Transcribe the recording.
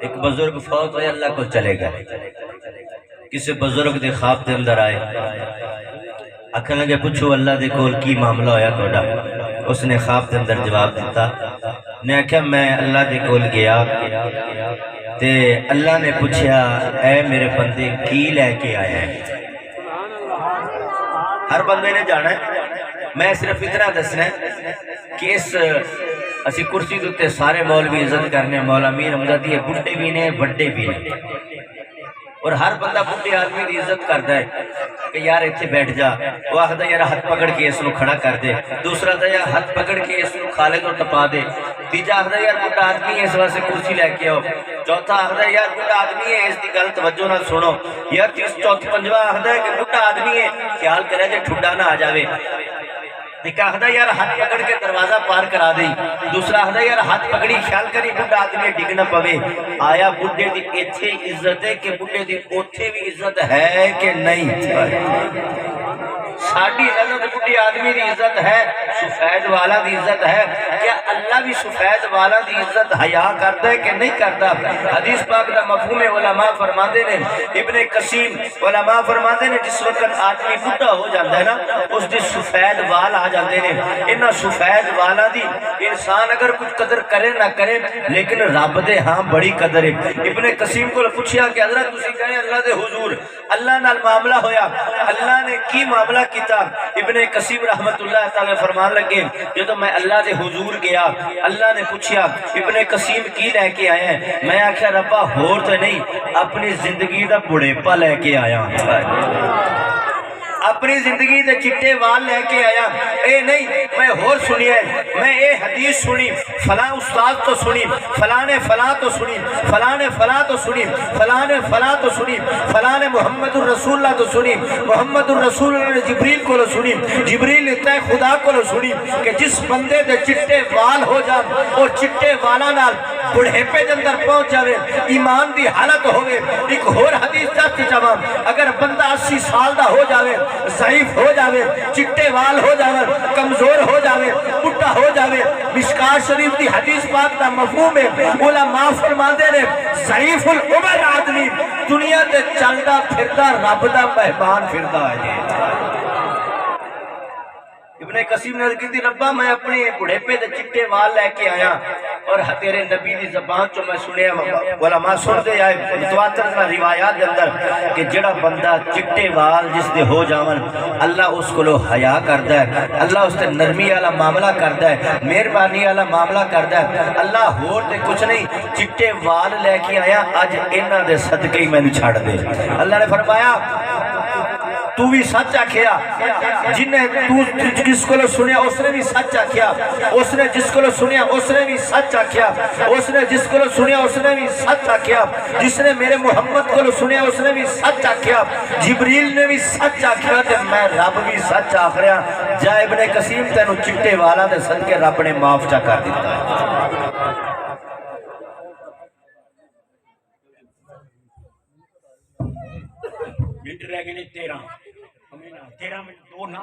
ایک بزرگ فوت ہوئے اللہ کو چلے گئے، کسی بزرگ دے خواب دے اندر آئے، آکھن لگے پوچھو اللہ دے کول کی معاملہ ہویا توڑا؟ اس نے خواب دے اندر جواب دیتا، نے آکھا میں اللہ دے کول گیا تے اللہ نے پوچھا اے میرے بندے کی لے کے آیا ہے؟ ہر بندے نے جانا ہے، میں صرف اتنا دسنا ہے کہ اس اسی کرسی دوتے سارے مولوی عزت کرنے، مولا میر حمزہ بڑھے بھی نے بڑے بھی نے، اور ہر بندہ بڑھے آدمی دی عزت کرتا ہے کہ یار اتنے بیٹھ جا، وہ آخدا یار ہاتھ پکڑ کے اس نو کھڑا کر دے، دوسرا دا یار ہاتھ پکڑ کے اس نو کھالے تو ٹپا دے، تیجا آخدا یار بڑھا آدمی ہے اس واسطے کرسی لے کے آؤ، چوتھا آخدا یار بڑھا آدمی ہے اس دی گل توجہ نہ سنو، یار تیس چوتھ پنجواں آخدا ہے کہ بڑھا آدمی ہے خیال کرے جے ٹھڈا نہ آ جاوے، ایک آخدہ یار ہاتھ پکڑ کے دروازہ پار کرا دی، دوسرا آخدہ یار ہاتھ پکڑی خیال کری بڑھا آدمی ڈگ نہ پوے۔ آیا بڑھے دی ایتھے عزت ہے کہ بڑھے دی اوتھے بھی عزت ہے کہ نہیں؟ ساڑھی نظر بڑھے آدمی دی عزت ہے، سفید والا دی عزت ہے، کیا اللہ بھی سفید والا دی عزت حیا کرتا ہے کہ نہیں کرتا؟ حدیث پاک دا مفہوم علماء فرماندے نے، ابن قسیم علماء فرماندے نے جس وقت آدمی بڑھا ہو جاتا ہے نا اس دی سفید وال آ جاندے نے، انہاں سفید والا دی انسان اگر کچھ قدر کرے نہ کرے لیکن رب دے ہاں بڑی قدر ہے۔ ابن قسیم کو پوچھیا کہ حضرت تسی کہے اللہ دے حضور اللہ نال معاملہ ہویا، اللہ نے کی معاملہ کیتا؟ ابن قسیم رحمت اللہ تعالی فرمان لگے جدو میں اللہ دے حضور گیا اللہ نے پوچھیا ابن قسیم کی لے کے آیا ہے؟ میں آکھیا ربا ہور تو نہیں اپنی زندگی دا بڑھیپا لے کے آیا، اپنی زندگی دے چٹے وال لے کے آیا، اے نہیں میں ہور سنی ہے، میں اے حدیث سنی، فلاں استاد تو سنی، فلاں نے فلاں تو سنی، فلاں نے فلاں تو سنی، فلاں نے فلاں تو سنی، فلاں نے محمد الرسول اللہ تو سنی، محمد الرسول اللہ نے جبریل کو لو سنی، جبریل نے تے خدا کو لو سنی کہ جس بندے دے چٹے وال ہو جان اور چٹے والا نال بڑھیپے دے اندر پہنچ جاوے ایمان دی حالت ہوئے۔ ایک ہور حدیث دستی جواب اگر بندہ 80 سال دا ہو جاوے، ضعیف ہو جاوے، چٹے وال ہو جاوے، کمزور ہو جاوے، بڑھا ہو جاوے، مشکات شریف دی حدیث پاک دا مفہوم ہے، علماء فرماندے نے ضعیف العمر آدمی دنیا تے چلدا پھردا رب دا مہمان پھردا ہے۔ ابن قسیم نے کہتی ربا میں اپنے بڑھیپے دے چٹے وال لے کے آیا اور تیرے نبی دی زبان چو میں سنے علماء سن دے آئے متواتر روایات دے اندر کہ جڑا بندہ چٹے وال جس دے ہو جاون اللہ اس کو لو حیا کردا ہے، اللہ اس تے نرمی والا معاملہ کردا ہے، مہربانی والا معاملہ کردا ہے، اللہ ہور تے کچھ نہیں چٹے وال لے کے آیا اج انہاں دے صدقے ہی مینوں چھڑ دے۔ اللہ نے فرمایا تو بھی سچ آکھیا، جنہیں تو جس کو لو سنیا اس نے بھی سچ آکھیا، اس نے جس کو لو سنیا اس نے بھی سچ آکھیا، اس نے جس کو لو سنیا اس نے بھی سچ آکھیا، جس نے میرے محمد کو لو سنیا اس نے بھی سچ آکھیا، جبریل نے بھی سچ آکھیا تے میں رب بھی سچ آکھ رہا، جا ابن قسیم تینوں چٹے والا دے صدقے رب نے معاف چا کر دیتا ہے۔ منٹ رہ گئے 13 منٹ 2 نہ